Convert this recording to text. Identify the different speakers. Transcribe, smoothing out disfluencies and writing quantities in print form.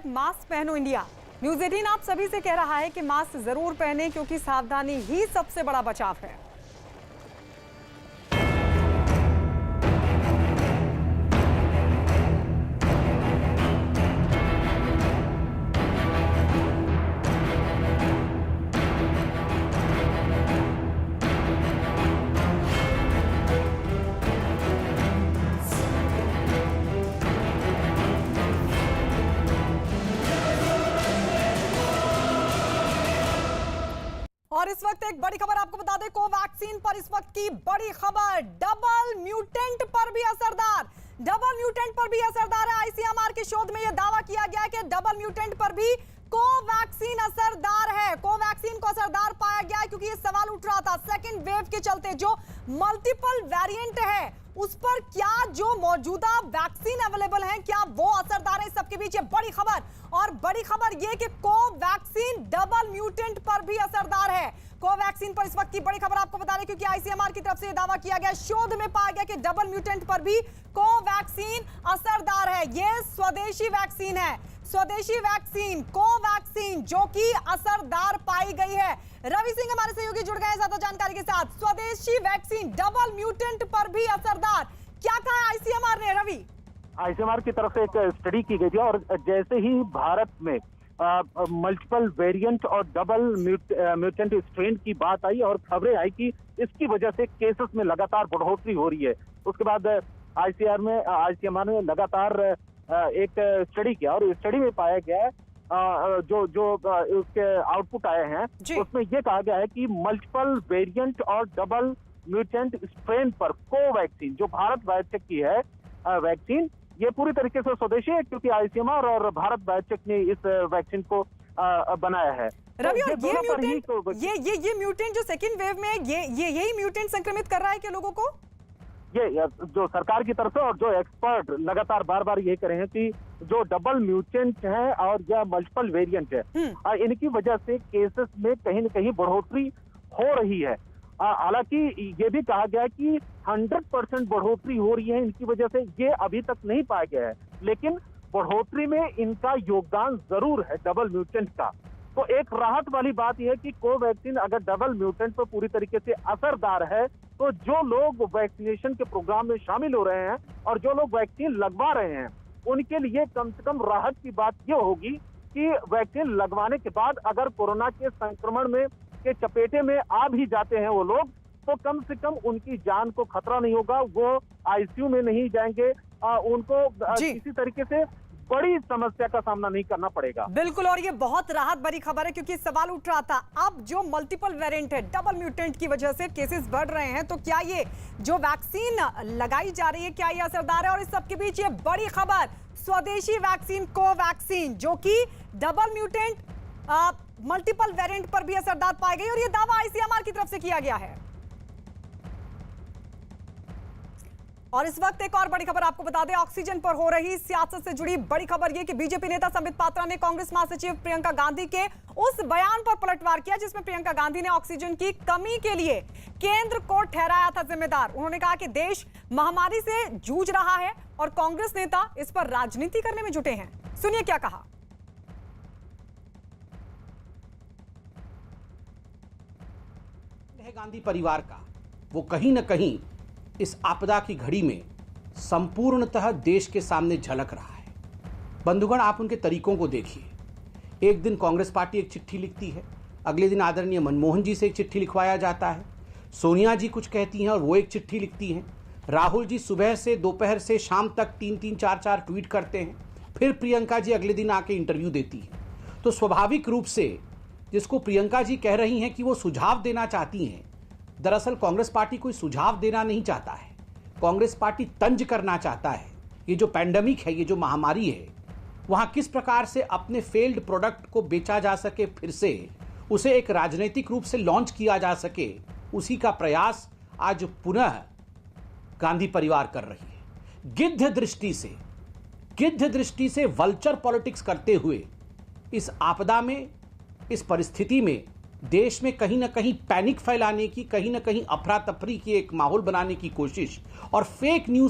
Speaker 1: Mask पहनो India. News 18 आप सभी से कह रहा है कि मास्क जरूर पहने क्योंकि सावधानी ही सबसे बड़ा बचाव है। और इस वक्त एक बड़ी खबर आपको बता दें, कोवैक्सीन पर इस वक्त की बड़ी खबर, डबल म्यूटेंट पर भी असरदार। डबल म्यूटेंट पर भी असरदार है। आईसीएमआर के शोध में यह दावा किया गया कि डबल म्यूटेंट पर भी कोवैक्सीन असरदार है। कोवैक्सीन को असरदार पाया गया है क्योंकि यह सवाल उठ रहा था सेकेंड वेव के चलते जो मल्टीपल वेरिएंट है उस पर क्या जो मौजूदा वैक्सीन अवेलेबल है क्या वो असरदार है। सबके बीच ये बड़ी खबर, और बड़ी खबर ये कि कोवैक्सीन डबल म्यूटेंट पर भी असरदार है। कोवैक्सीन पर इस वक्त की बड़ी खबर आपको बता दें क्योंकि आईसीएमआर की तरफ से यह दावा किया गया, शोध में पाया गया कि डबल म्यूटेंट पर भी कोवैक्सीन असरदार है। यह स्वदेशी वैक्सीन है, स्वदेशी वैक्सीन कोवैक्सीन जो कि असरदार पाई गई है। रवि सिंह हमारे सहयोगी जुड़ गए हैं ज्यादा जानकारी के साथ। स्वदेशी वैक्सीन डबल म्यूटेंट पर भी असरदार, क्या कहा है आईसीएमआर ने? रवि,
Speaker 2: आईसीएमआर की तरफ से एक स्टडी की गई थी और जैसे ही भारत में मल्टीपल वेरिएंट और डबल म्यूटेंट स्ट्रेन की बात आई और खबरें आई कि इसकी वजह से केसेस में लगातार बढ़ोतरी हो रही है, उसके बाद आईसीएमआर ने लगातार एक स्टडी किया और स्टडी में पाया गया जो उसके आउटपुट आए हैं उसमें यह कहा गया है कि मल्टीपल वेरिएंट और डबल म्यूटेंट स्ट्रेन पर कोवैक्सीन जो भारत बायोटेक की है वैक्सीन, ये पूरी तरीके से स्वदेशी है क्योंकि आईसीएमआर और भारत बायोटेक ने इस वैक्सीन को बनाया है।
Speaker 1: रवि, और ये म्यूटेंट जो सेकेंड वेव में यही म्यूटेंट संक्रमित कर रहा है क्या लोगों को?
Speaker 2: ये जो सरकार की तरफ से और जो एक्सपर्ट लगातार बार बार ये कह रहे हैं कि जो डबल म्यूटेंट है और या मल्टीपल वेरिएंट है इनकी वजह से केसेस में कहीं न कहीं बढ़ोतरी हो रही है। हालांकि ये भी कहा गया कि 100% बढ़ोतरी हो रही है इनकी वजह से, ये अभी तक नहीं पाया गया है, लेकिन बढ़ोतरी में इनका योगदान जरूर है डबल म्यूटेंट का। तो एक राहत वाली बात यह है कि कोवैक्सीन अगर डबल म्यूटेंट पर पूरी तरीके से असरदार है तो जो लोग वैक्सीनेशन के प्रोग्राम में शामिल हो रहे हैं और जो लोग वैक्सीन लगवा रहे हैं उनके लिए कम से कम राहत की बात यह होगी कि वैक्सीन लगवाने के बाद अगर कोरोना के संक्रमण में के चपेटे में आ भी जाते हैं वो लोग तो कम से कम उनकी जान को खतरा नहीं होगा, वो आईसीयू में नहीं जाएंगे, उनको किसी तरीके से बड़ी समस्या का सामना नहीं करना पड़ेगा।
Speaker 1: बिल्कुल, और ये बहुत राहत भरी खबर है क्योंकि सवाल उठ रहा था अब जो मल्टीपल वेरिएंट है डबल म्यूटेंट की वजह से केसेस बढ़ रहे हैं तो क्या ये जो वैक्सीन लगाई जा रही है क्या ये असरदार है? और इस सबके बीच ये बड़ी खबर, स्वदेशी वैक्सीन कोवैक्सीन जो कि डबल म्यूटेंट मल्टीपल वेरिएंट पर भी असरदार पाई गई और यह दावा आईसीएमआर की तरफ से किया गया है। और इस वक्त एक और बड़ी खबर आपको बता दें, ऑक्सीजन पर हो रही सियासत से जुड़ी बड़ी खबर यह कि बीजेपी नेता संबित पात्रा ने कांग्रेस महासचिव प्रियंका गांधी के उस बयान पर पलटवार किया जिसमें प्रियंका गांधी ने ऑक्सीजन की कमी के लिए केंद्र को ठहराया था जिम्मेदार। उन्होंने कहा कि देश महामारी से जूझ रहा है और कांग्रेस नेता इस पर राजनीति करने में जुटे हैं। सुनिए क्या कहा।
Speaker 3: गांधी परिवार का वो कहीं न कहीं इस आपदा की घड़ी में संपूर्णतः देश के सामने झलक रहा है। बंधुगण, आप उनके तरीकों को देखिए। एक दिन कांग्रेस पार्टी एक चिट्ठी लिखती है, अगले दिन आदरणीय मनमोहन जी से एक चिट्ठी लिखवाया जाता है, सोनिया जी कुछ कहती हैं और वो एक चिट्ठी लिखती हैं, राहुल जी सुबह से दोपहर से शाम तक 3-3, 4-4 ट्वीट करते हैं, फिर प्रियंका जी अगले दिन आके इंटरव्यू देती है। तो स्वाभाविक रूप से जिसको प्रियंका जी कह रही हैं कि वो सुझाव देना चाहती हैं, दरअसल कांग्रेस पार्टी कोई सुझाव देना नहीं चाहता है, कांग्रेस पार्टी तंज करना चाहता है। ये जो पैंडेमिक है, ये जो महामारी है, वहां किस प्रकार से अपने फेल्ड प्रोडक्ट को बेचा जा सके, फिर से उसे एक राजनीतिक रूप से लॉन्च किया जा सके, उसी का प्रयास आज पुनः गांधी परिवार कर रही है। गिद्ध दृष्टि से वल्चर पॉलिटिक्स करते हुए इस आपदा में, इस परिस्थिति में देश में कहीं ना कहीं पैनिक फैलाने की, कहीं ना कहीं अफरा तफरी की एक माहौल बनाने की कोशिश और फेक न्यूज